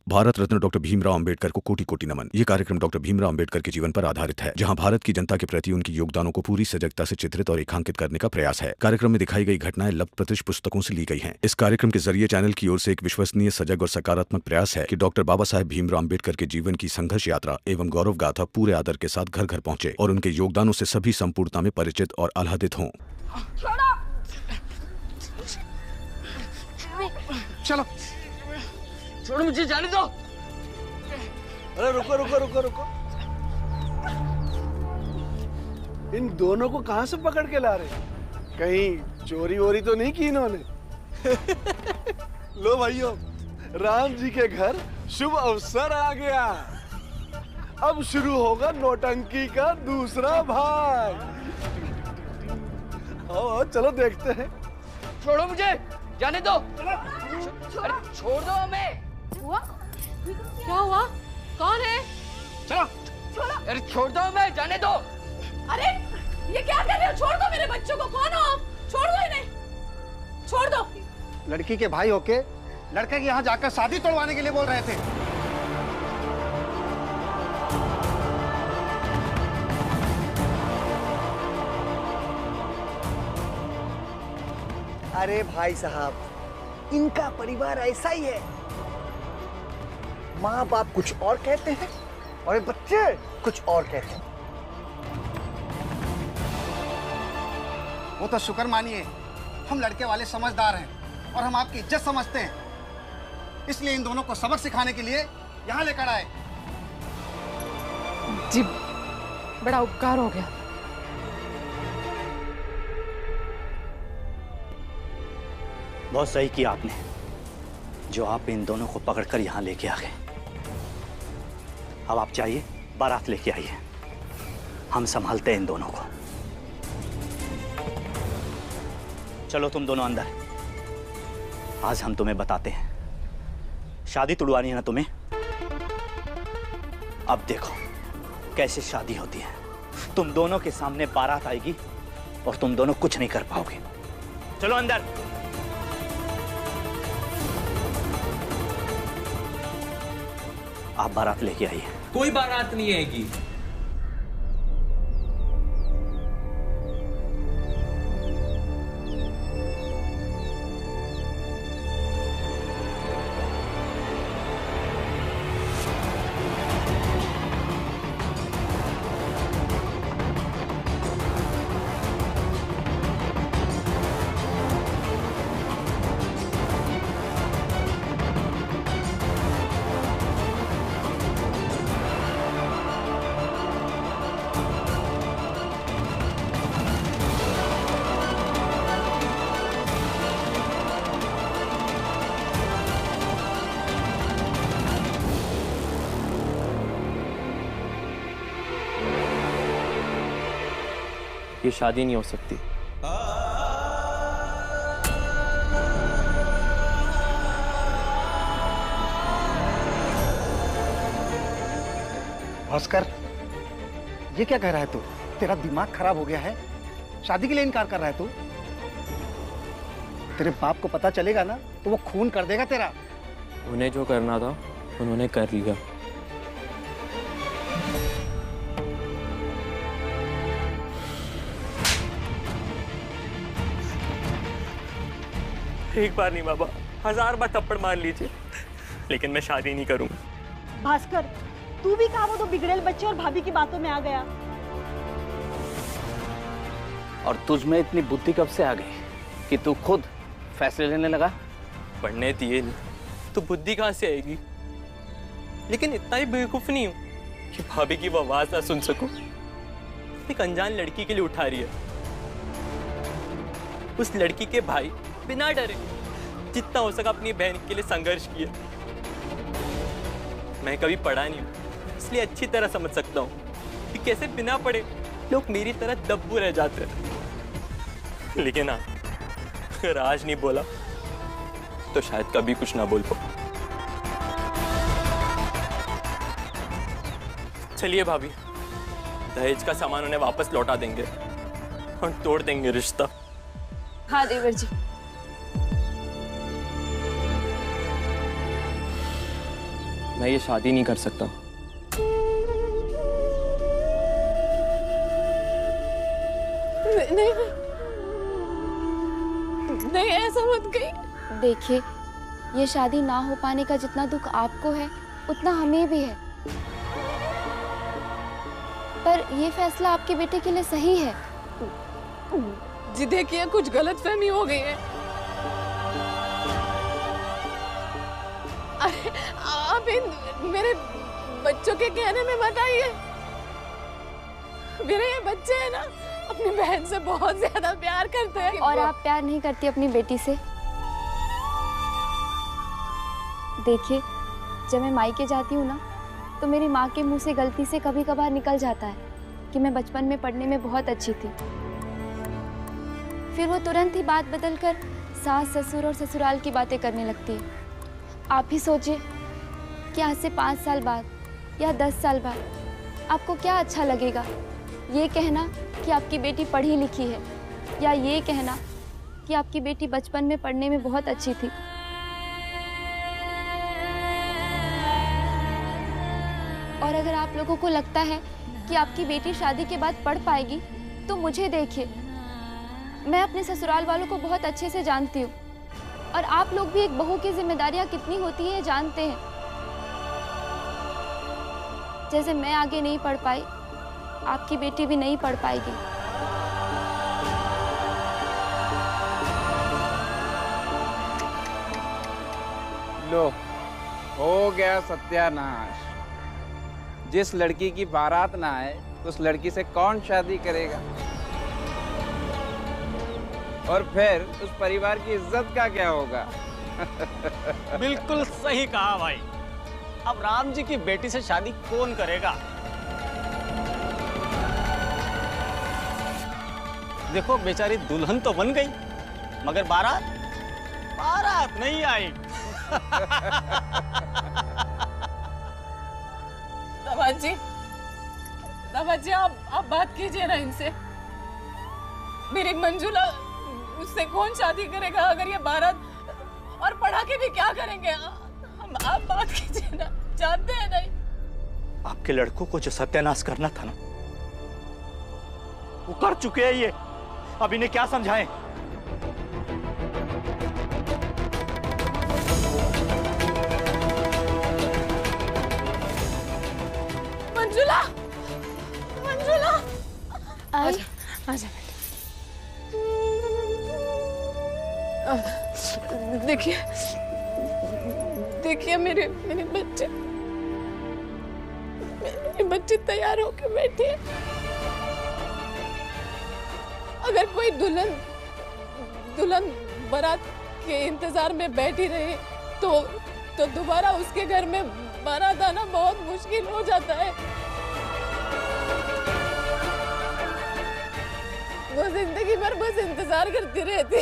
Bharat Ratna doctor Bhimrao Ambedkar को कोटि कोटि नमन। ये कार्यक्रम डॉक्टर भीमराव अंबेडकर के जीवन पर आधारित है, जहां भारत की जनता के प्रति उनके योगदानों को पूरी सजगता से चित्रित और रेखांकित करने का प्रयास है। कार्यक्रम में दिखाई गई घटनाएं लब्ध प्रतिष्ठ पुस्तकों से ली गई हैं। इस कार्यक्रम के जरिए चैनल की ओर से एक विश्वसनीय, सजग और सकारात्मक प्रयास है कि डॉक्टर बाबा साहेब भीमराव अंबेडकर के जीवन की संघर्ष यात्रा एवं गौरव गाथा पूरे आदर के साथ घर घर पहुंचे और उनके योगदानों से सभी संपूर्णता में परिचित और आह्लादित हों। चलो छोड़ो, मुझे जाने दो। अरे रुको रुको रुको रुको, इन दोनों को कहां से पकड़ के ला रहे? कहीं चोरी वोरी तो नहीं की इन्होंने? लो भाइयों, राम जी के घर शुभ अवसर आ गया। अब शुरू होगा नौटंकी का दूसरा भाग। आओ चलो देखते हैं। छोड़ो मुझे, जाने दो। अरे छोड़ दो हमें। हुआ? क्या हुआ? कौन है? चलो। अरे छोड़ दो हमें, जाने दो। अरे ये क्या कर रहे हो? छोड़ दो मेरे बच्चों को। कौन हो आप? छोड़ दो इन्हें, छोड़ दो। लड़की के भाई होके लड़के के यहाँ जाकर शादी तोड़वाने के लिए बोल रहे थे। अरे भाई साहब, इनका परिवार ऐसा ही है। माँ बाप कुछ और कहते हैं और बच्चे कुछ और कहते हैं। वो तो शुक्र मानिए, हम लड़के वाले समझदार हैं और हम आपकी इज्जत समझते हैं, इसलिए इन दोनों को सबक सिखाने के लिए यहाँ लेकर आए। जी, बड़ा उपकार हो गया। बहुत सही किया आपने, जो आप इन दोनों को पकड़कर यहाँ लेके आ गए। अब आप जाइए, बारात लेके आइए, हम संभालते हैं इन दोनों को। चलो तुम दोनों अंदर। आज हम तुम्हें बताते हैं, शादी तुड़वानी है ना तुम्हें? अब देखो कैसे शादी होती है। तुम दोनों के सामने बारात आएगी और तुम दोनों कुछ नहीं कर पाओगे। चलो अंदर। आप बारात लेके आइए। कोई बारात नहीं आएगी। ये शादी नहीं हो सकती। भास्कर, ये क्या कह रहा है तू? तेरा दिमाग खराब हो गया है? शादी के लिए इनकार कर रहा है तू? तेरे बाप को पता चलेगा ना तो वो खून कर देगा तेरा। उन्हें जो करना था उन्होंने कर लिया। एक बार नहीं बाबा, 1000 बार थप्पड़ मार लीजिए, लेकिन मैं शादी नहीं करूंगा। भास्कर, तू भी कहा वो तो बिगड़ेल बच्चे और भाभी की बातों में आ गया। और तुझ में इतनी बुद्धि कब से आ गई कि तू खुद फैसले लेने लगा? पढ़ने दिए नहीं तो बुद्धि कहाँ से आएगी? लेकिन इतना ही बेवकूफ नहीं हूं कि भाभी की वो आवाज ना सुन सकूं। एक अनजान लड़की के लिए उठा रही है। उस लड़की के भाई बिना डरे जितना हो सका अपनी बहन के लिए संघर्ष किया। मैं कभी पढ़ा नहीं हूं, इसलिए अच्छी तरह समझ सकता हूं कि कैसे बिना पढ़े लोग मेरी तरह दब्बू रह जाते हैं। लेकिन हाँ, अगर आज नहीं बोला तो शायद कभी कुछ ना बोल पाऊं। चलिए भाभी, दहेज का सामान उन्हें वापस लौटा देंगे और तोड़ देंगे रिश्ता। हाँ देवर जी। मैं ये शादी नहीं कर सकता। नहीं नहीं, ऐसा मत कहिए। देखिए, ये शादी ना हो पाने का जितना दुख आपको है उतना हमें भी है, पर ये फैसला आपके बेटे के लिए सही है। जी देखिए, कुछ गलतफहमी हो गई है। अरे आप इन मेरे बच्चों के कहने में मत आइए। मेरे ये बच्चे हैं ना, अपनी बहन से बहुत ज्यादा प्यार करते हैं। और आप प्यार नहीं करती अपनी बेटी से? देखिए, जब मैं मायके जाती हूँ ना, तो मेरी माँ के मुंह से गलती से कभी कभार निकल जाता है कि मैं बचपन में पढ़ने में बहुत अच्छी थी। फिर वो तुरंत ही बात बदलकर सास ससुर और ससुराल की बातें करने लगती है। आप ही सोचिए कि आज से 5 साल बाद या 10 साल बाद आपको क्या अच्छा लगेगा? ये कहना कि आपकी बेटी पढ़ी लिखी है, या ये कहना कि आपकी बेटी बचपन में पढ़ने में बहुत अच्छी थी। और अगर आप लोगों को लगता है कि आपकी बेटी शादी के बाद पढ़ पाएगी, तो मुझे देखिए, मैं अपने ससुराल वालों को बहुत अच्छे से जानती हूँ, और आप लोग भी एक बहू की जिम्मेदारियाँ कितनी होती है जानते हैं। जैसे मैं आगे नहीं पढ़ पाई, आपकी बेटी भी नहीं पढ़ पाएगी। लो, हो गया सत्यानाश। जिस लड़की की बारात ना आए, उस लड़की से कौन शादी करेगा? और फिर उस परिवार की इज्जत का क्या होगा? बिल्कुल सही कहा भाई। अब राम जी की बेटी से शादी कौन करेगा? देखो, बेचारी दुल्हन तो बन गई, मगर बारात नहीं आई। दामाद जी, आप बात कीजिए ना इनसे। मेरी मंजुला, उससे कौन शादी करेगा अगर ये बारात, और पढ़ा के भी क्या करेंगे? आप बात कीजिए ना, जानते हैं नहीं? आपके लड़कों को जो सत्यानाश करना था ना, वो कर चुके हैं ये। अब इन्हें क्या समझाएं? मंजुला, मंजुला, आजा, आजा। देखिए, देखिए मेरे बच्चे तैयार होकर बैठे हैं। अगर कोई दुल्हन बारात के इंतजार में बैठी रहे, तो दोबारा उसके घर में बारात आना बहुत मुश्किल हो जाता है। वो जिंदगी भर बस इंतजार करती रहती।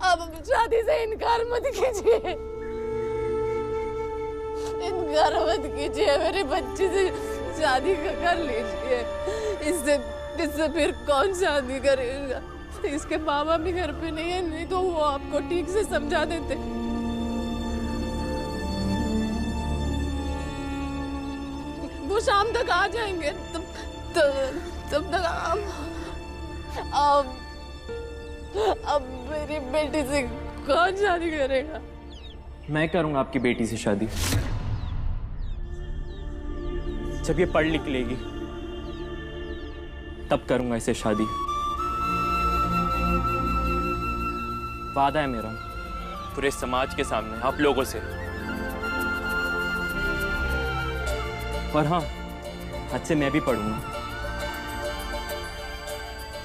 अब शादी से इनकार मत कीजिए, मेरे बच्चे से शादी कर लीजिए। इससे फिर कौन शादी करेगा? इसके बाबा भी घर पे नहीं है, नहीं तो वो आपको ठीक से समझा देते। वो शाम तक आ जाएंगे, तब तक अब मेरी बेटी से कौन शादी करेगा? मैं करूंगा आपकी बेटी से शादी। जब ये पढ़ लिख लेगी तब करूंगा इसे शादी। वादा है मेरा पूरे समाज के सामने, आप लोगों से। और हाँ, आज से मैं भी पढ़ूंगा,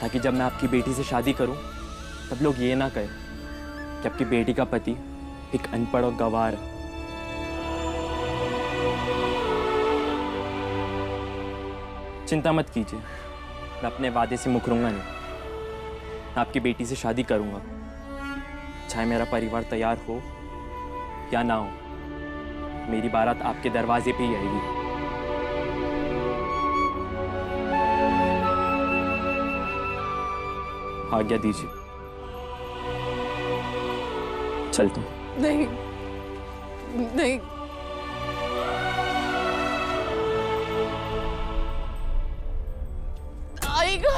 ताकि जब मैं आपकी बेटी से शादी करूं तब लोग ये ना कहें कि आपकी बेटी का पति एक अनपढ़ और गंवार है। चिंता मत कीजिए, मैं अपने वादे से मुकरूंगा नहीं। मैं आपकी बेटी से शादी करूंगा, चाहे मेरा परिवार तैयार हो या ना हो। मेरी बारात आपके दरवाजे पे ही आएगी। आज्ञा दीजिए, चलता हूं। नहीं, नहीं, आएगा।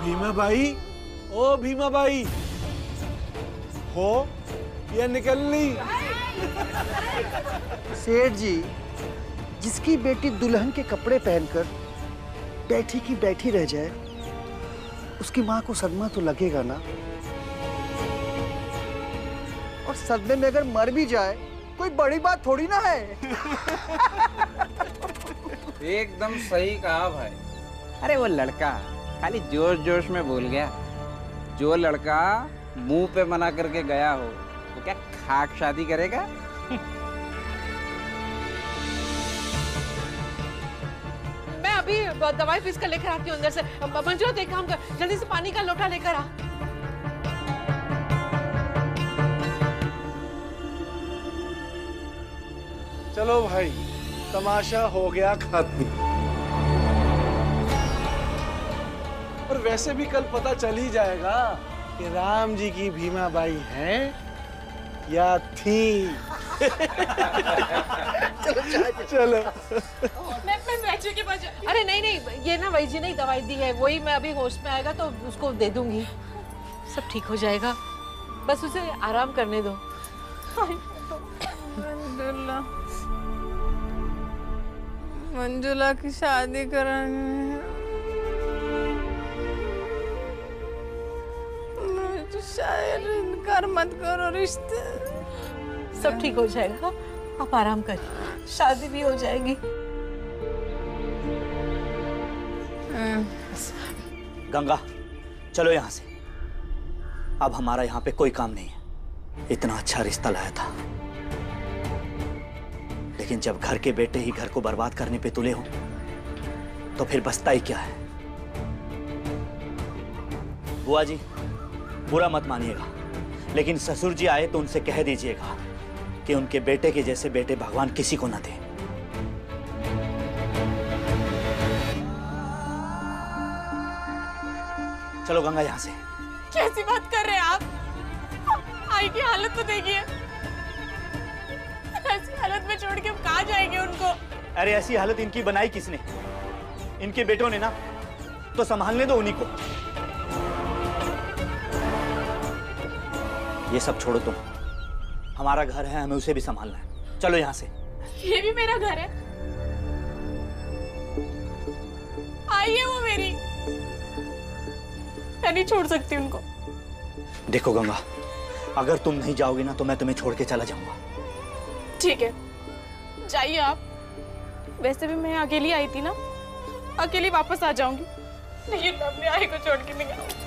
भीमा भाई, ओ भीमा भाई, हो या निकल ली? सेठ जी, जिसकी बेटी दुल्हन के कपड़े पहनकर बैठी की बैठी रह जाए, उसकी माँ को सदमा तो लगेगा ना। और सदमे में अगर मर भी जाए, कोई बड़ी बात थोड़ी ना है। एकदम सही कहा भाई। अरे वो लड़का खाली जोश जोश में बोल गया। जो लड़का मुंह पे मना करके गया हो, वो क्या खाक शादी करेगा? मैं अभी दवाई पीस कर लेकर आती हूँ अंदर से। मंजू, एक काम कर, जल्दी से पानी का लोटा लेकर आ। चलो भाई, तमाशा हो गया खत्म। और वैसे भी कल पता चल ही जाएगा कि राम जी की भीमा बाई हैं या थी। चलो मैं वैद्य के पास। अरे नहीं नहीं, ये ना वैद्य ने दवाई दी है, वही मैं अभी होश में आएगा तो उसको दे दूंगी, सब ठीक हो जाएगा। बस उसे आराम करने दो। मंजुला की शादी करानी है। शायद इनकार मत करो, रिश्ते सब ठीक हो जाएगा, आप आराम करिए, शादी भी हो जाएगी। गंगा, चलो यहाँ से। अब हमारा यहाँ पे कोई काम नहीं है। इतना अच्छा रिश्ता लाया था, लेकिन जब घर के बेटे ही घर को बर्बाद करने पे तुले हो, तो फिर बचता ही क्या है। बुआ जी, बुरा मत मानिएगा, लेकिन ससुर जी आए तो उनसे कह दीजिएगा कि उनके बेटे के जैसे बेटे भगवान किसी को न दे। चलो गंगा, यहाँ से। कैसी बात कर रहे हैं आप? आई की हालत तो देखिए, ऐसी हालत में छोड़ के हम कहाँ जाएंगे उनको? अरे ऐसी हालत इनकी बनाई किसने? इनके बेटों ने ना, तो संभालने दो उन्हीं को। ये सब छोड़ो तुम, हमारा घर है, हमें उसे भी संभालना है। चलो यहाँ से। ये भी मेरा घर है, आइए वो मेरी, मैं नहीं छोड़ सकती उनको। देखो गंगा, अगर तुम नहीं जाओगी ना तो मैं तुम्हें छोड़ के चला जाऊंगा। ठीक है, जाइए आप। वैसे भी मैं अकेली आई थी ना, अकेली वापस आ जाऊंगी, लेकिन मैं अपने आई को छोड़ के नहीं आऊंगी।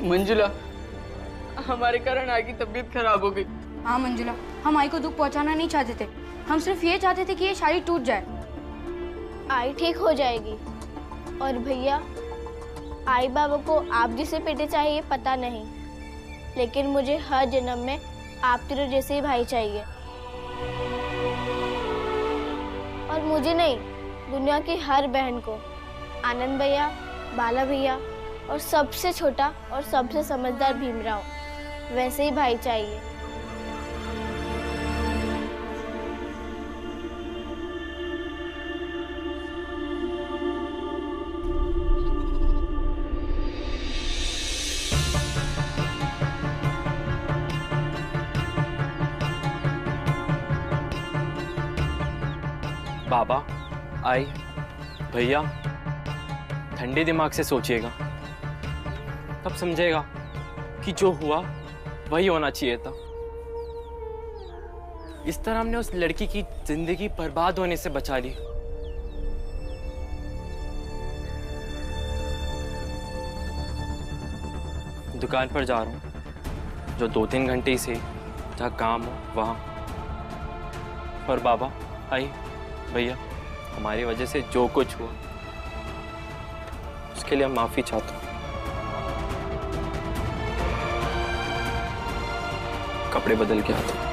मंजुला, हमारे कारण आई की तबीयत खराब हो गई। हाँ मंजुला, हम आई को दुख पहुंचाना नहीं चाहते थे, हम सिर्फ ये चाहते थे कि ये शादी टूट जाए। आई ठीक हो जाएगी। और भैया, आई बाबा को आप जिसे बेटे चाहिए पता नहीं, लेकिन मुझे हर जन्म में आप तीनों जैसे ही भाई चाहिए। और मुझे नहीं, दुनिया की हर बहन को आनंद भैया, बाला भैया और सबसे छोटा और सबसे समझदार भीमराव वैसे ही भाई चाहिए। बाबा, आई, भैया, ठंडे दिमाग से सोचिएगा, तब समझेगा कि जो हुआ वही होना चाहिए था। इस तरह हमने उस लड़की की जिंदगी बर्बाद होने से बचा ली। दुकान पर जा रहा हूँ, जो 2-3 घंटे से जहाँ काम हो वहाँ। और बाबा, आई, भैया, हमारी वजह से जो कुछ हुआ उसके लिए हम माफी चाहता हूँ। कपड़े बदल के आता हूँ।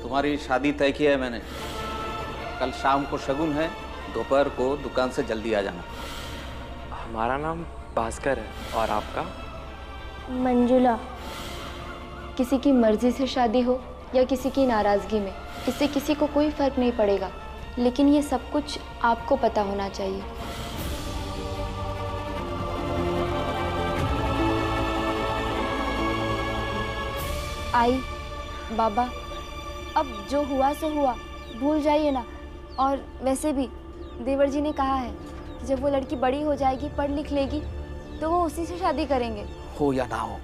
तुम्हारी शादी तय की है मैंने। कल शाम को शगुन है, दोपहर को दुकान से जल्दी आ जाना। हमारा नाम भास्कर है, और आपका? मंजुला। किसी की मर्जी से शादी हो या किसी की नाराज़गी में, इससे किसी को कोई फर्क नहीं पड़ेगा, लेकिन ये सब कुछ आपको पता होना चाहिए। आई, बाबा, अब जो हुआ सो हुआ, भूल जाइए ना। और वैसे भी देवर जी ने कहा है कि जब वो लड़की बड़ी हो जाएगी, पढ़ लिख लेगी, तो वो उसी से शादी करेंगे। हो या ना हो,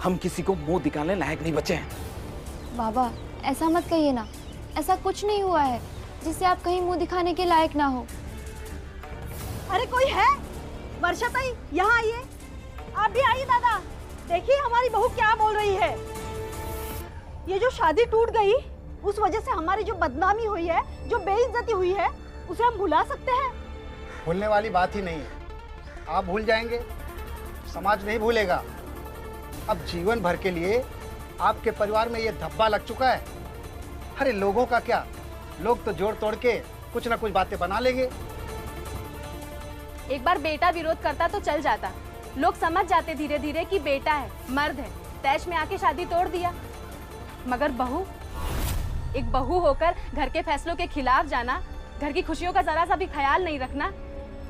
हम किसी को मुंह दिखाने लायक नहीं बचे हैं। बाबा, ऐसा मत कहिए ना। ऐसा कुछ नहीं हुआ है जिससे आप कहीं मुंह दिखाने के लायक ना हो। अरे कोई है? वर्षा ताई, यहाँ आइए। आप भी आइए दादा। देखिए हमारी बहू क्या बोल रही है। ये जो शादी टूट गई, उस वजह से हमारी जो बदनामी हुई है, जो बेइज्जती हुई है, उसे हम भुला सकते हैं? भूलने वाली बात ही नहीं है। आप भूल जाएंगे, समाज नहीं भूलेगा। अब जीवन भर के लिए आपके परिवार में ये धब्बा लग चुका है। अरे लोगों का क्या, लोग तो जोड़ तोड़ के कुछ ना कुछ बातें बना लेंगे। एक बार बेटा विरोध करता तो चल जाता, लोग समझ जाते धीरे धीरे कि बेटा है, मर्द है, तैश में आके शादी तोड़ दिया। मगर बहू, एक बहू होकर घर के फैसलों के खिलाफ जाना, घर की खुशियों का जरा सा भी ख्याल नहीं रखना,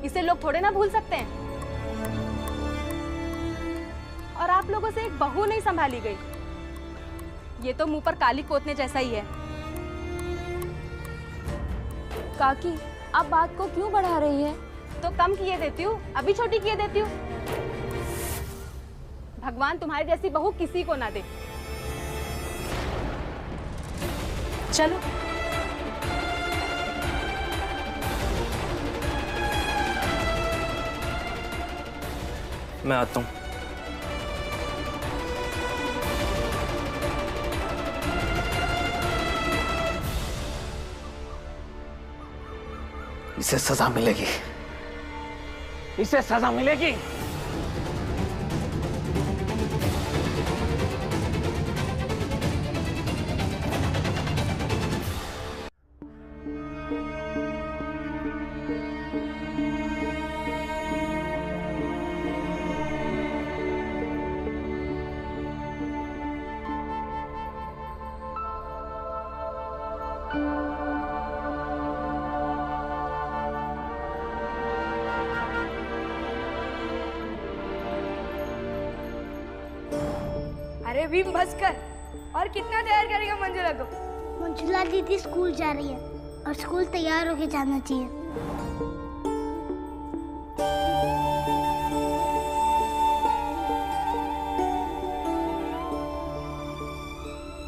इसे लोग थोड़े ना भूल सकते हैं। और आप लोगों से एक बहू नहीं संभाली गई, ये तो मुंह पर काली पोतने जैसा ही है। काकी, आप बात को क्यों बढ़ा रही है? तो कम किए देती हूँ, अभी छोटी किए देती हूँ। भगवान तुम्हारी जैसी बहू किसी को ना दे। चलो। मैं आता हूँ। इसे सजा मिलेगी, इसे सजा मिलेगी। अरे भीम भास्कर, और कितना तैयार करेगा मंजुला को? मंजुला दीदी स्कूल जा रही है और स्कूल तैयार होके जाना चाहिए।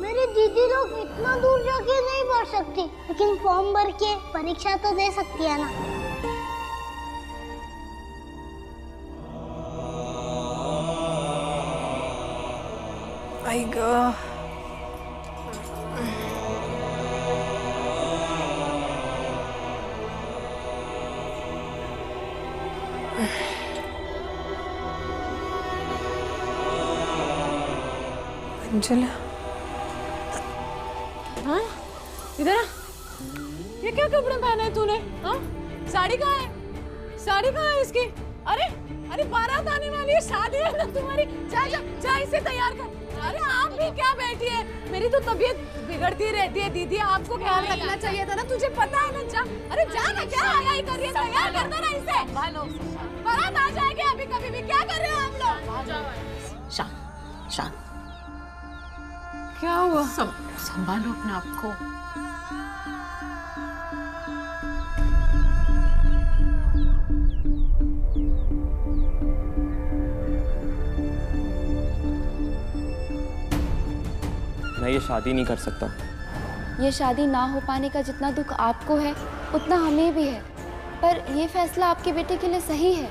मेरी दीदी लोग इतना दूर जाके नहीं पढ़ सकती, लेकिन फॉर्म भर के परीक्षा तो दे सकती है ना। आई गॉड, अंजुला, हाँ इधर आ। ये क्या कपड़े पहने तूने? हाँ, साड़ी कहाँ है? साड़ी कहाँ है इसकी? अरे अरे बारात आने वाली है, शादी है ना तुम्हारी। जा जा जा, इसे तैयार कर। अरे आप भी क्या बैठिए, मेरी तो तबीयत बिगड़ती रहती है दीदी, आपको ख्याल रखना चाहिए था ना, तुझे पता है ना। जा, अरे जा ना, क्या आया ही करिए, तैयार कर दो ना इसे। बारात आ जाएगी अभी कभी भी, क्या कर रहे हो हम लोग? शांत शांत, क्या हुआ? संभालो अपने आप को। मैं ये शादी नहीं कर सकता। ये शादी ना हो पाने का जितना दुख आपको है उतना हमें भी है, पर ये फैसला आपके बेटे के लिए सही है।